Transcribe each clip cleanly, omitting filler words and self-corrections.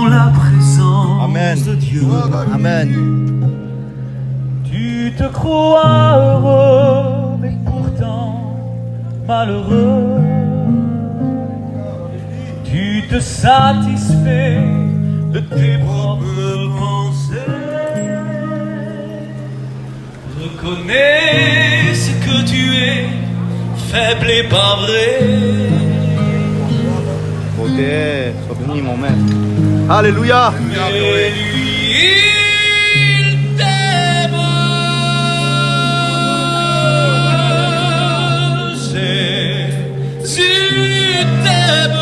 dans la présence Amen. de Dieu. Amen. Tu te crois heureux, mais pourtant malheureux. Tu te satisfais de tes propres pensées. Reconnais ce que tu es, faible et pas vrai. Ok, sois béni mon maître. Alléluia. Mais lui, il t'aime. Jésus t'aime.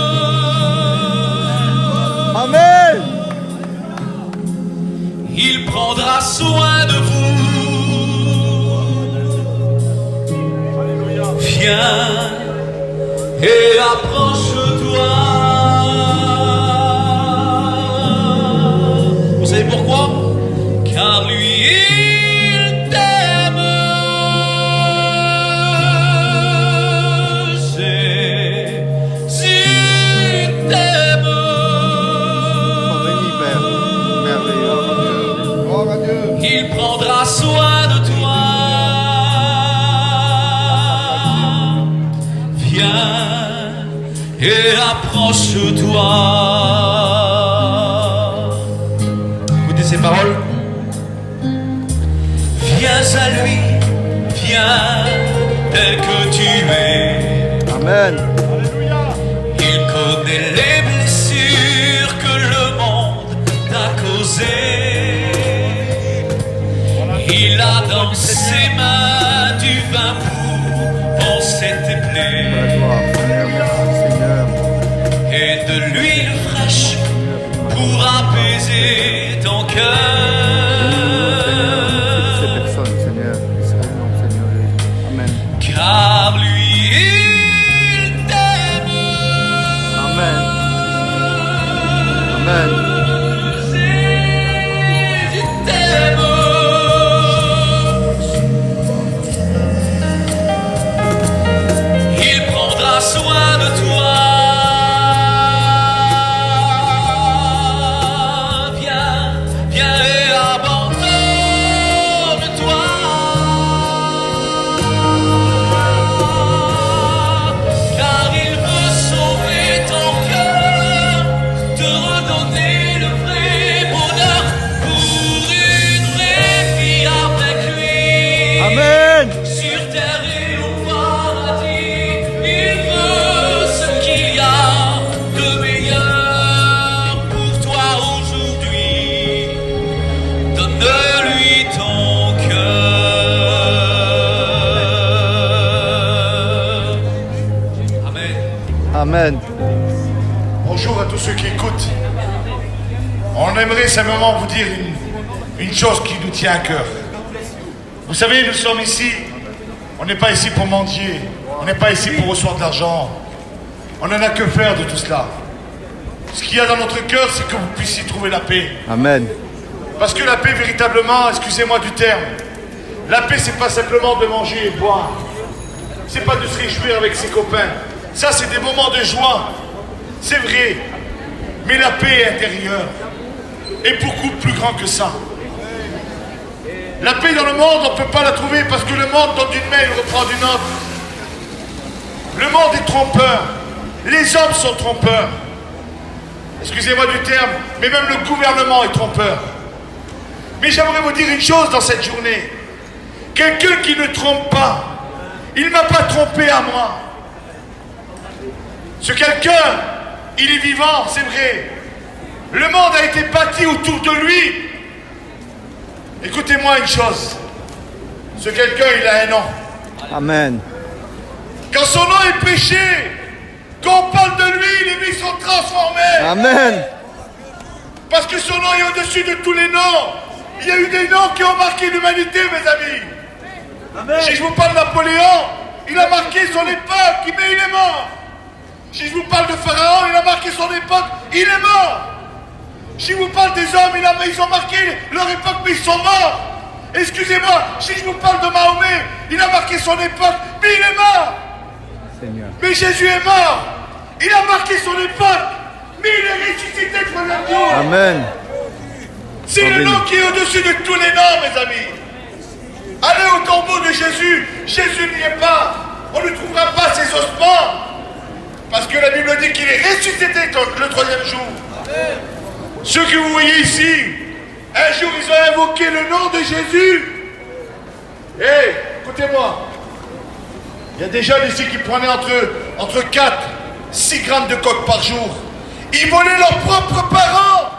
Amen. Il prendra soin de vous. Viens et approche-toi. Vous savez pourquoi? Car lui, il t'aime. Jésus t'aime. Sois béni, Père. Merveilleux. Gloire à Dieu. Il prendra soin de toi. Viens et approche-toi. Écoutez ces paroles. Viens à lui, viens tel que tu es. Amen. Il connaît les blessures que le monde t'a causées. Il a dans ses mains du vin pour panser tes La plaies gloire. Merci, Seigneur. et de l'huile fraîche pour apaiser ton Bénis cœur. ces personnes, Seigneur. Israël, non, Seigneur. Amen. Car lui, il t'aime. Amen. Amen. Jésus t'aime. Il prendra soin de toi. Viens, viens et abandonne-toi. Car il veut sauver ton cœur, te redonner le vrai bonheur pour une vraie vie avec lui. Amen. Sur terre et au paradis, il veut ce qu'il y a de meilleur pour toi aujourd'hui. Donne-lui ton cœur. Amen. Amen. Bonjour à tous ceux qui écoutent. On aimerait simplement vous dire une chose qui nous tient à cœur. Vous savez, nous sommes ici, on n'est pas ici pour mendier, on n'est pas ici pour recevoir de l'argent. On n'en a que faire de tout cela. Ce qu'il y a dans notre cœur, c'est que vous puissiez trouver la paix. Amen. Parce que la paix, véritablement, excusez-moi du terme, la paix, c'est pas simplement de manger et boire. C'est pas de se réjouir avec ses copains. Ça, c'est des moments de joie. C'est vrai. Mais la paix est intérieure. Et beaucoup plus grand que ça. La paix dans le monde, on ne peut pas la trouver parce que le monde donne d'une main, il reprend d'une autre. Le monde est trompeur. Les hommes sont trompeurs. Excusez-moi du terme, mais même le gouvernement est trompeur. Mais j'aimerais vous dire une chose dans cette journée. Quelqu'un qui ne trompe pas, il ne m'a pas trompé à moi. Ce quelqu'un, il est vivant, c'est vrai. Le monde a été bâti autour de lui. Écoutez-moi une chose. Ce quelqu'un, il a un nom. Amen. Quand son nom est péché, quand on parle de lui, les vies sont transformées. Amen. Parce que son nom est au-dessus de tous les noms. Il y a eu des noms qui ont marqué l'humanité, mes amis. Amen. Si je vous parle de Napoléon, il a marqué son époque, mais il est mort. Si je vous parle de Pharaon, il a marqué son époque, il est mort. Si je vous parle des hommes, ils ont marqué leur époque, mais ils sont morts. Excusez-moi, si je vous parle de Mahomet, il a marqué son époque, mais il est mort. Seigneur. Mais Jésus est mort. Il a marqué son époque, mais il est est ressuscité, troisième jour. Amen. C'est le nom qui est au-dessus de tous les noms, mes amis. Allez au tombeau de Jésus. Jésus n'y est pas. On ne trouvera pas ses ossements. Parce que la Bible dit qu'il est ressuscité le troisième jour. Ceux que vous voyez ici, un jour ils ont invoqué le nom de Jésus. Hé, écoutez-moi. Il y a des jeunes ici qui prenaient entre 4 et 6 grammes de coke par jour. Ils volaient leurs propres parents.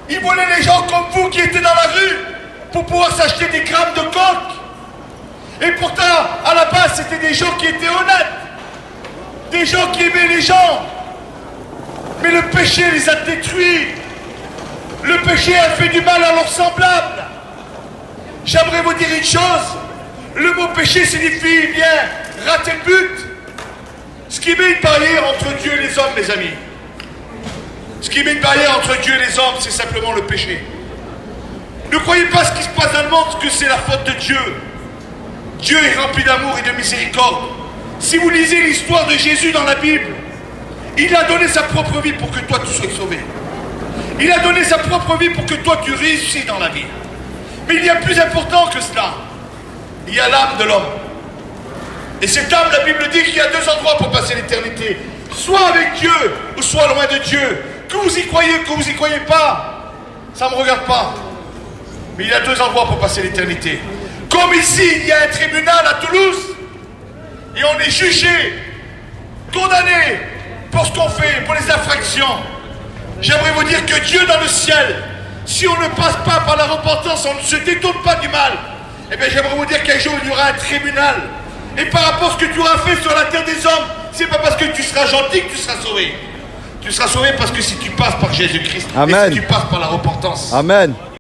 Ils volaient les gens comme vous qui étaient dans la rue pour pouvoir s'acheter des grammes de coke. Et pourtant, à la base, c'était des gens qui étaient honnêtes. Des gens qui aimaient les gens. Mais le péché les a détruits. Le péché a fait du mal à leurs semblables. J'aimerais vous dire une chose. Le mot péché signifie bien rater le but. Ce qui met une barrière entre Dieu et les hommes, mes amis. Ce qui met une barrière entre Dieu et les hommes, c'est simplement le péché. Ne croyez pas ce qui se passe dans le monde que c'est la faute de Dieu. Dieu est rempli d'amour et de miséricorde. Si vous lisez l'histoire de Jésus dans la Bible, il a donné sa propre vie pour que toi tu sois sauvé. Il a donné sa propre vie pour que toi tu réussisses dans la vie. Mais il y a plus important que cela. Il y a l'âme de l'homme. Et cette âme, la Bible dit qu'il y a 2 endroits pour passer l'éternité. Soit avec Dieu, ou soit loin de Dieu. Que vous y croyez, que vous y croyez pas, ça ne me regarde pas. Mais il y a 2 endroits pour passer l'éternité. Comme ici, il y a un tribunal à Toulouse, et on est jugé, condamné pour ce qu'on fait, pour les infractions. J'aimerais vous dire que Dieu dans le ciel, si on ne passe pas par la repentance, on ne se détourne pas du mal, eh bien j'aimerais vous dire qu'un jour il y aura un tribunal. Et par rapport à ce que tu auras fait sur la terre des hommes, c'est pas parce que tu seras gentil que tu seras sauvé. Tu seras sauvé parce que si tu passes par Jésus-Christ, et si tu passes par la repentance. Amen.